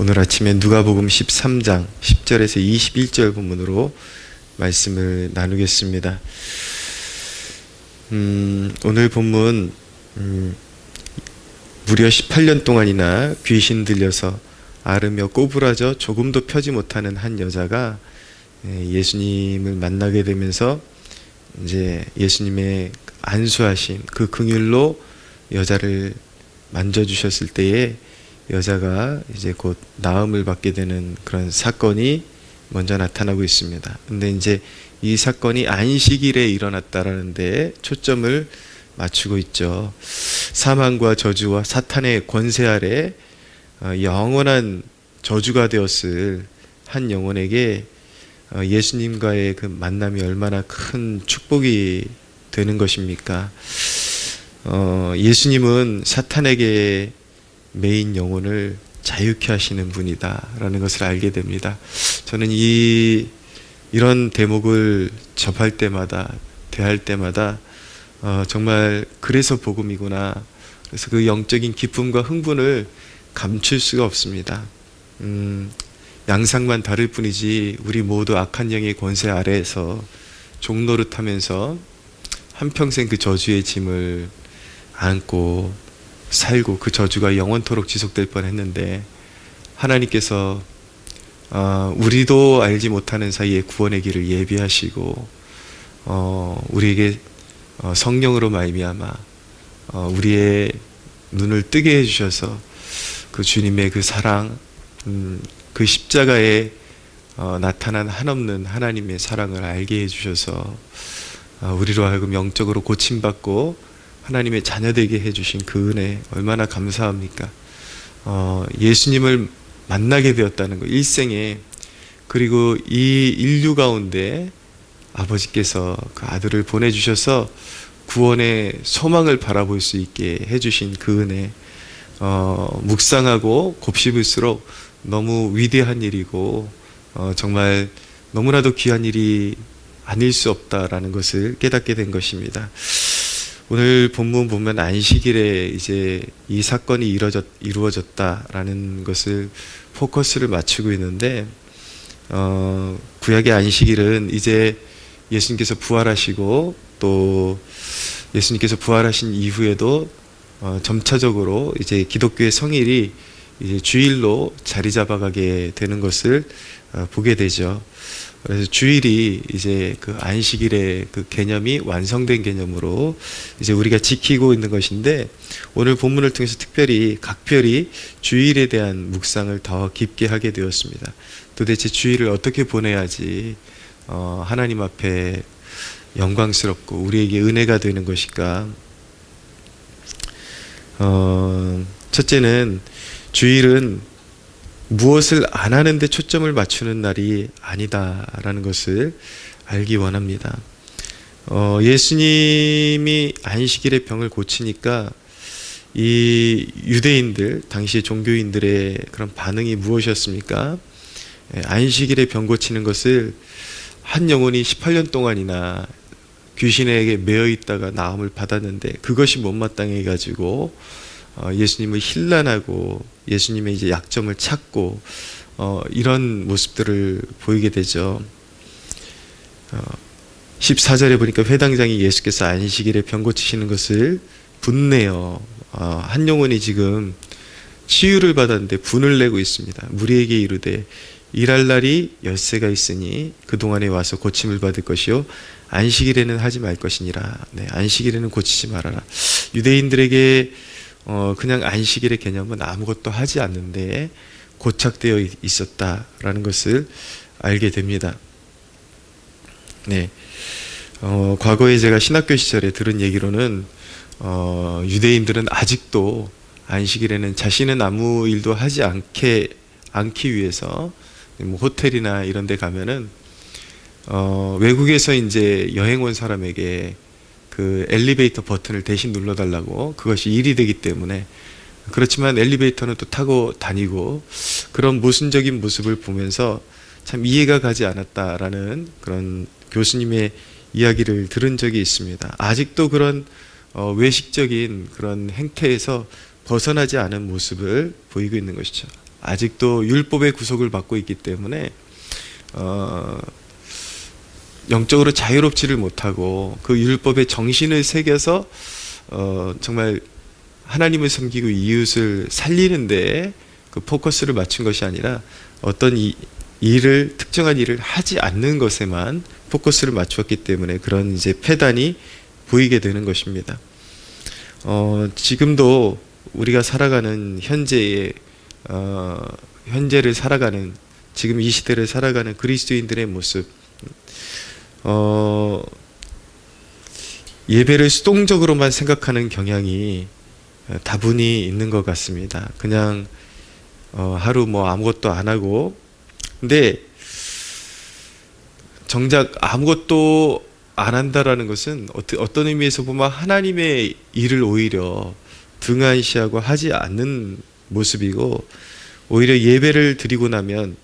오늘 아침에 누가복음 13장 10절에서 21절 본문으로 말씀을 나누겠습니다. 오늘 본문 무려 18년 동안이나 귀신 들려서 앓으며 꼬부라져 조금도 펴지 못하는 한 여자가 예수님을 만나게 되면서 이제 예수님의 안수하신 그 긍휼로 여자를 만져주셨을 때에 여자가 이제 곧 나음을 받게 되는 그런 사건이 먼저 나타나고 있습니다. 근데 이제 이 사건이 안식일에 일어났다라는 데 초점을 맞추고 있죠. 사망과 저주와 사탄의 권세 아래 영원한 저주가 되었을 한 영혼에게 예수님과의 그 만남이 얼마나 큰 축복이 되는 것입니까? 예수님은 사탄에게 매인 영혼을 자유케 하시는 분이다 라는 것을 알게 됩니다. 저는 이런 대목을 접할 때마다, 대할 때마다 정말 그래서 복음이구나, 그래서 그 영적인 기쁨과 흥분을 감출 수가 없습니다. 양상만 다를 뿐이지 우리 모두 악한 영의 권세 아래에서 종노릇하면서 한평생 그 저주의 짐을 안고 살고 그 저주가 영원토록 지속될 뻔했는데 하나님께서 우리도 알지 못하는 사이에 구원의 길을 예비하시고 우리에게 성령으로 말미암아 우리의 눈을 뜨게 해주셔서 그 주님의 그 사랑, 그 십자가에 나타난 한없는 하나님의 사랑을 알게 해주셔서 우리로 하여금 영적으로 고침받고 하나님의 자녀되게 해주신 그 은혜 얼마나 감사합니까? 예수님을 만나게 되었다는 것, 일생에. 그리고 이 인류 가운데 아버지께서 그 아들을 보내주셔서 구원의 소망을 바라볼 수 있게 해주신 그 은혜, 묵상하고 곱씹을수록 너무 위대한 일이고 정말 너무나도 귀한 일이 아닐 수 없다라는 것을 깨닫게 된 것입니다. 오늘 본문 보면 안식일에 이제 이 사건이 이루어졌다라는 것을 포커스를 맞추고 있는데, 구약의 안식일은 이제 예수님께서 부활하시고 또 예수님께서 부활하신 이후에도 점차적으로 이제 기독교의 성일이 이제 주일로 자리 잡아가게 되는 것을 보게 되죠. 그래서 주일이 이제 그 안식일의 그 개념이 완성된 개념으로 이제 우리가 지키고 있는 것인데, 오늘 본문을 통해서 각별히 주일에 대한 묵상을 더 깊게 하게 되었습니다. 도대체 주일을 어떻게 보내야지 하나님 앞에 영광스럽고 우리에게 은혜가 되는 것일까? 첫째는 주일은 무엇을 안 하는데 초점을 맞추는 날이 아니다라는 것을 알기 원합니다. 예수님이 안식일에 병을 고치니까 이 유대인들, 당시 종교인들의 그런 반응이 무엇이었습니까? 안식일에 병 고치는 것을 한 영혼이 18년 동안이나 귀신에게 매여 있다가 나음을 받았는데 그것이 못마땅해 가지고 예수님을 힐난하고 예수님의 이제 약점을 찾고 이런 모습들을 보이게 되죠. 14절에 보니까 회당장이 예수께서 안식일에 병 고치시는 것을 분내어 한 영혼이 지금 치유를 받았는데 분을 내고 있습니다. 무리에게 이르되 일할 날이 엿새가 있으니 그동안에 와서 고침을 받을 것이요 안식일에는 하지 말 것이니라. 안식일에는 고치지 말아라. 유대인들에게 그냥 안식일의 개념은 아무것도 하지 않는데 고착되어 있었다라는 것을 알게 됩니다. 과거에 제가 신학교 시절에 들은 얘기로는 유대인들은 아직도 안식일에는 자신은 아무 일도 하지 않기 위해서 호텔이나 이런 데 가면은 외국에서 이제 여행 온 사람에게 그 엘리베이터 버튼을 대신 눌러달라고, 그것이 일이 되기 때문에. 그렇지만 엘리베이터는 또 타고 다니고 그런 모순적인 모습을 보면서 참 이해가 가지 않았다라는 그런 교수님의 이야기를 들은 적이 있습니다. 아직도 그런 외식적인 그런 행태에서 벗어나지 않은 모습을 보이고 있는 것이죠. 아직도 율법의 구속을 받고 있기 때문에 영적으로 자유롭지를 못하고 그 율법의 정신을 새겨서 정말 하나님을 섬기고 이웃을 살리는데 그 포커스를 맞춘 것이 아니라 어떤 일을 특정한 일을 하지 않는 것에만 포커스를 맞추었기 때문에 그런 이제 패단이 보이게 되는 것입니다. 지금도 우리가 살아가는 현재를 살아가는 지금 이 시대를 살아가는 그리스도인들의 모습, 예배를 수동적으로만 생각하는 경향이 다분히 있는 것 같습니다. 그냥 하루 뭐 아무것도 안 하고, 근데 정작 아무것도 안 한다라는 것은 어떤 의미에서 보면 하나님의 일을 오히려 등한시하고 하지 않는 모습이고, 오히려 예배를 드리고 나면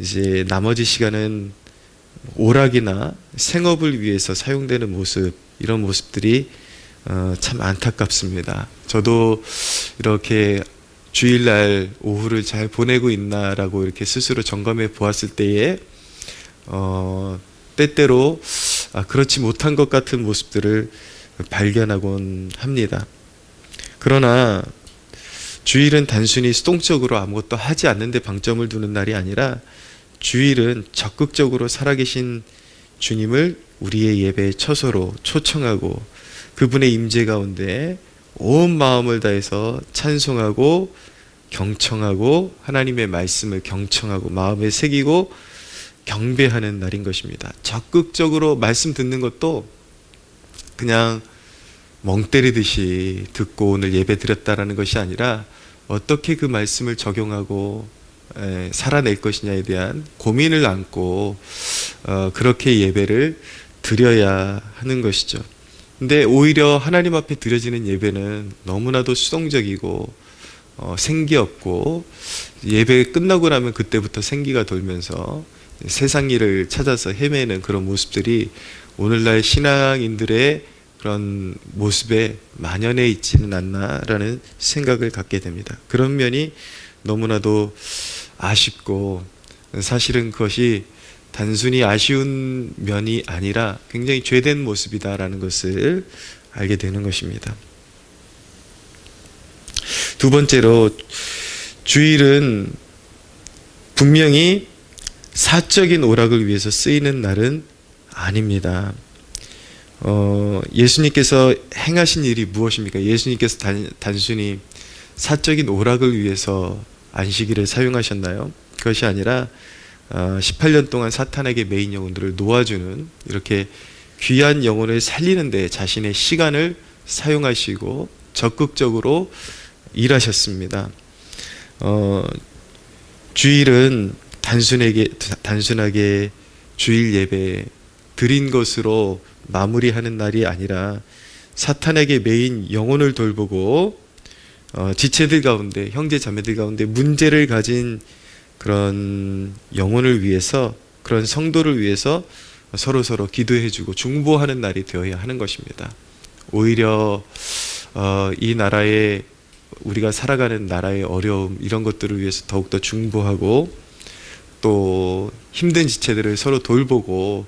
이제 나머지 시간은 오락이나 생업을 위해서 사용되는 모습, 이런 모습들이 참 안타깝습니다. 저도 이렇게 주일날 오후를 잘 보내고 있나라고 이렇게 스스로 점검해 보았을 때에 때때로 그렇지 못한 것 같은 모습들을 발견하곤 합니다. 그러나 주일은 단순히 수동적으로 아무것도 하지 않는데 방점을 두는 날이 아니라 주일은 적극적으로 살아계신 주님을 우리의 예배의 처소로 초청하고 그분의 임재 가운데 온 마음을 다해서 찬송하고 경청하고 하나님의 말씀을 경청하고 마음에 새기고 경배하는 날인 것입니다. 적극적으로 말씀 듣는 것도 그냥 멍 때리듯이 듣고 오늘 예배 드렸다라는 것이 아니라 어떻게 그 말씀을 적용하고 살아낼 것이냐에 대한 고민을 안고 그렇게 예배를 드려야 하는 것이죠. 근데 오히려 하나님 앞에 드려지는 예배는 너무나도 수동적이고 생기 없고 예배 끝나고 나면 그때부터 생기가 돌면서 세상 일을 찾아서 헤매는 그런 모습들이 오늘날 신앙인들의 그런 모습에 만연해 있지는 않나라는 생각을 갖게 됩니다. 그런 면이 너무나도 아쉽고 사실은 그것이 단순히 아쉬운 면이 아니라 굉장히 죄된 모습이다라는 것을 알게 되는 것입니다. 두 번째로, 주일은 분명히 사적인 오락을 위해서 쓰이는 날은 아닙니다. 예수님께서 행하신 일이 무엇입니까? 예수님께서 단순히 사적인 오락을 위해서 안식일을 사용하셨나요? 그것이 아니라 18년 동안 사탄에게 매인 영혼들을 놓아주는, 이렇게 귀한 영혼을 살리는 데 자신의 시간을 사용하시고 적극적으로 일하셨습니다. 주일은 단순하게 주일 예배 드린 것으로 마무리하는 날이 아니라 사탄에게 매인 영혼을 돌보고 지체들 가운데, 형제 자매들 가운데 문제를 가진 그런 영혼을 위해서, 그런 성도를 위해서 서로 기도해주고 중보하는 날이 되어야 하는 것입니다. 오히려 이 나라의, 우리가 살아가는 나라의 어려움, 이런 것들을 위해서 더욱더 중보하고 또 힘든 지체들을 서로 돌보고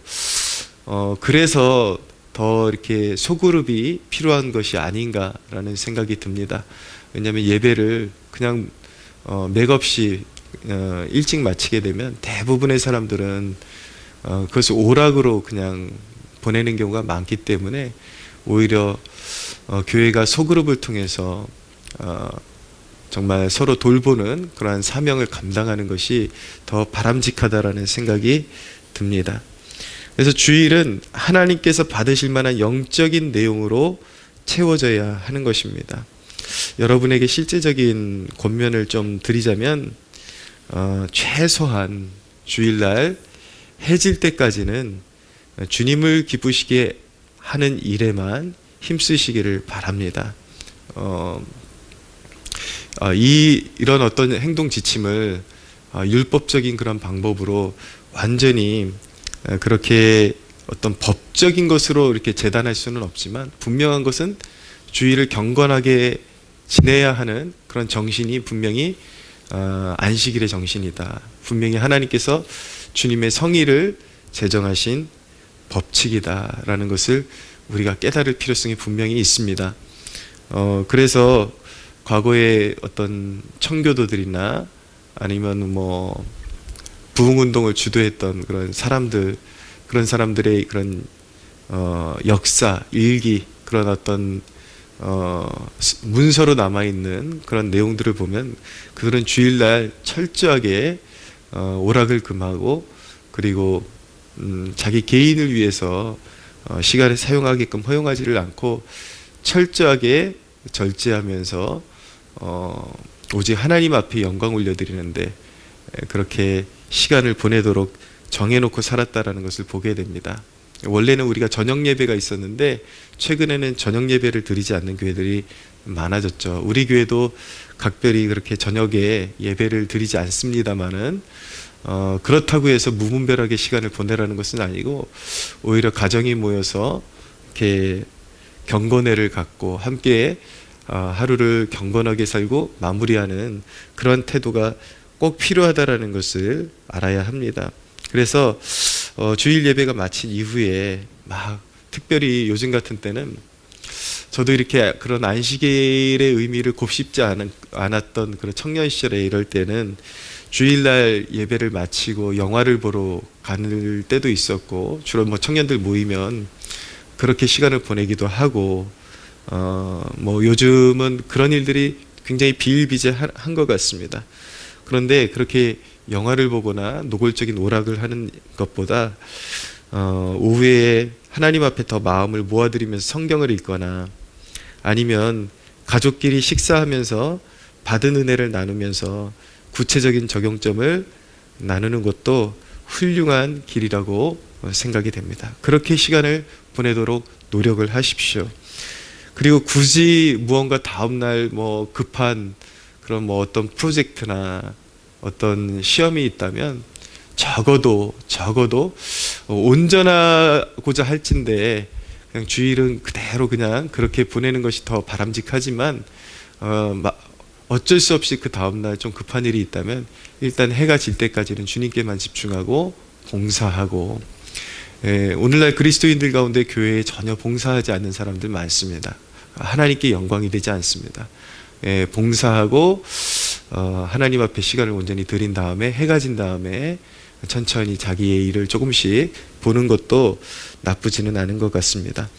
그래서 더 이렇게 소그룹이 필요한 것이 아닌가라는 생각이 듭니다. 왜냐하면 예배를 그냥 맥없이 일찍 마치게 되면 대부분의 사람들은 그것을 오락으로 그냥 보내는 경우가 많기 때문에 오히려 교회가 소그룹을 통해서 정말 서로 돌보는 그러한 사명을 감당하는 것이 더 바람직하다라는 생각이 듭니다. 그래서 주일은 하나님께서 받으실 만한 영적인 내용으로 채워져야 하는 것입니다. 여러분에게 실제적인 권면을 좀 드리자면 최소한 주일날 해질 때까지는 주님을 기쁘시게 하는 일에만 힘쓰시기를 바랍니다. 이런 어떤 행동 지침을 율법적인 그런 방법으로 완전히 그렇게 어떤 법적인 것으로 이렇게 재단할 수는 없지만, 분명한 것은 주일을 경건하게 지내야 하는 그런 정신이 분명히 안식일의 정신이다. 분명히 하나님께서 주님의 성의를 제정하신 법칙이다라는 것을 우리가 깨달을 필요성이 분명히 있습니다. 그래서 과거에 어떤 청교도들이나 아니면 뭐 부흥운동을 주도했던 그런 사람들의 그런 역사, 일기, 그런 어떤 문서로 남아있는 그런 내용들을 보면 그들은 주일날 철저하게 오락을 금하고, 그리고 자기 개인을 위해서 시간을 사용하게끔 허용하지를 않고 철저하게 절제하면서 오직 하나님 앞에 영광 올려드리는데 그렇게 시간을 보내도록 정해놓고 살았다라는 것을 보게 됩니다. 원래는 우리가 저녁 예배가 있었는데 최근에는 저녁 예배를 드리지 않는 교회들이 많아졌죠. 우리 교회도 각별히 그렇게 저녁에 예배를 드리지 않습니다만은 그렇다고 해서 무분별하게 시간을 보내라는 것은 아니고, 오히려 가정이 모여서 이렇게 경건회를 갖고 함께 하루를 경건하게 살고 마무리하는 그런 태도가 꼭 필요하다라는 것을 알아야 합니다. 그래서 주일 예배가 마친 이후에 막 특별히 요즘 같은 때는 저도 이렇게 그런 안식일의 의미를 곱씹지 않았던 그런 청년 시절에 이럴 때는 주일날 예배를 마치고 영화를 보러 가는 때도 있었고, 주로 뭐 청년들 모이면 그렇게 시간을 보내기도 하고, 뭐 요즘은 그런 일들이 굉장히 비일비재한 것 같습니다. 그런데 그렇게 영화를 보거나 노골적인 오락을 하는 것보다 오후에 하나님 앞에 더 마음을 모아드리면서 성경을 읽거나, 아니면 가족끼리 식사하면서 받은 은혜를 나누면서 구체적인 적용점을 나누는 것도 훌륭한 길이라고 생각이 됩니다. 그렇게 시간을 보내도록 노력을 하십시오. 그리고 굳이 무언가 다음날 뭐 급한 그런 뭐 어떤 프로젝트나 어떤 시험이 있다면 적어도 온전하고자 할진데 그냥 주일은 그대로 그냥 그렇게 보내는 것이 더 바람직하지만, 어쩔 수 없이 그 다음날 좀 급한 일이 있다면 일단 해가 질 때까지는 주님께만 집중하고 봉사하고, 오늘날 그리스도인들 가운데 교회에 전혀 봉사하지 않는 사람들 많습니다. 하나님께 영광이 되지 않습니다. 봉사하고 하나님 앞에 시간을 온전히 드린 다음에 해가 진 다음에 천천히 자기의 일을 조금씩 보는 것도 나쁘지는 않은 것 같습니다.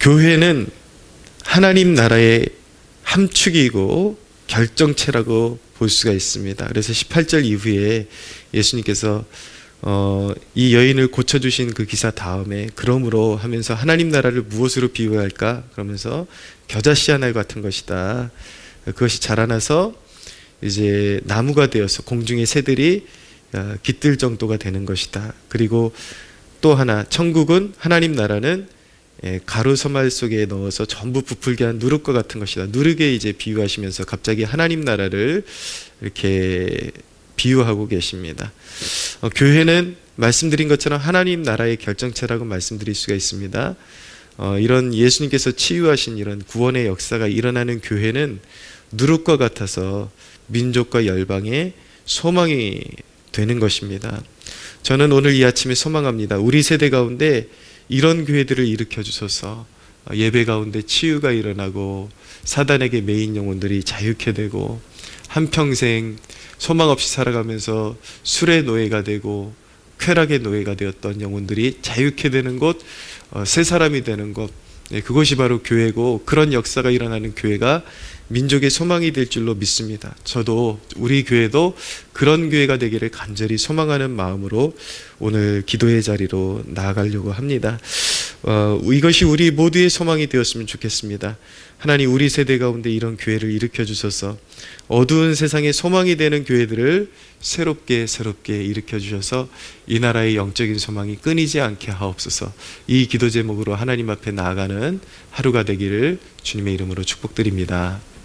교회는 하나님 나라의 함축이고 결정체라고 볼 수가 있습니다. 그래서 18절 이후에 예수님께서 이 여인을 고쳐주신 그 기사 다음에 그러므로 하면서 하나님 나라를 무엇으로 비유할까? 그러면서 겨자씨 한 알 같은 것이다. 그것이 자라나서 이제 나무가 되어서 공중의 새들이 깃들 정도가 되는 것이다. 그리고 또 하나, 천국은 하나님 나라는 가루 서말 속에 넣어서 전부 부풀게 한 누룩과 같은 것이다. 누룩에 이제 비유하시면서 갑자기 하나님 나라를 이렇게 비유하고 계십니다. 교회는 말씀드린 것처럼 하나님 나라의 결정체라고 말씀드릴 수가 있습니다. 이런 예수님께서 치유하신 이런 구원의 역사가 일어나는 교회는 누룩과 같아서 민족과 열방의 소망이 되는 것입니다. 저는 오늘 이 아침에 소망합니다. 우리 세대 가운데 이런 교회들을 일으켜 주셔서 예배 가운데 치유가 일어나고 사단에게 매인 영혼들이 자유케 되고 한평생 소망 없이 살아가면서 술의 노예가 되고 쾌락의 노예가 되었던 영혼들이 자유케 되는 곳, 새 사람이 되는 것, 그것이 바로 교회고, 그런 역사가 일어나는 교회가 민족의 소망이 될 줄로 믿습니다. 저도 우리 교회도 그런 교회가 되기를 간절히 소망하는 마음으로 오늘 기도의 자리로 나아가려고 합니다. 이것이 우리 모두의 소망이 되었으면 좋겠습니다. 하나님, 우리 세대 가운데 이런 교회를 일으켜 주셔서 어두운 세상에 소망이 되는 교회들을 새롭게 일으켜 주셔서 이 나라의 영적인 소망이 끊이지 않게 하옵소서. 이 기도 제목으로 하나님 앞에 나아가는 하루가 되기를 주님의 이름으로 축복드립니다.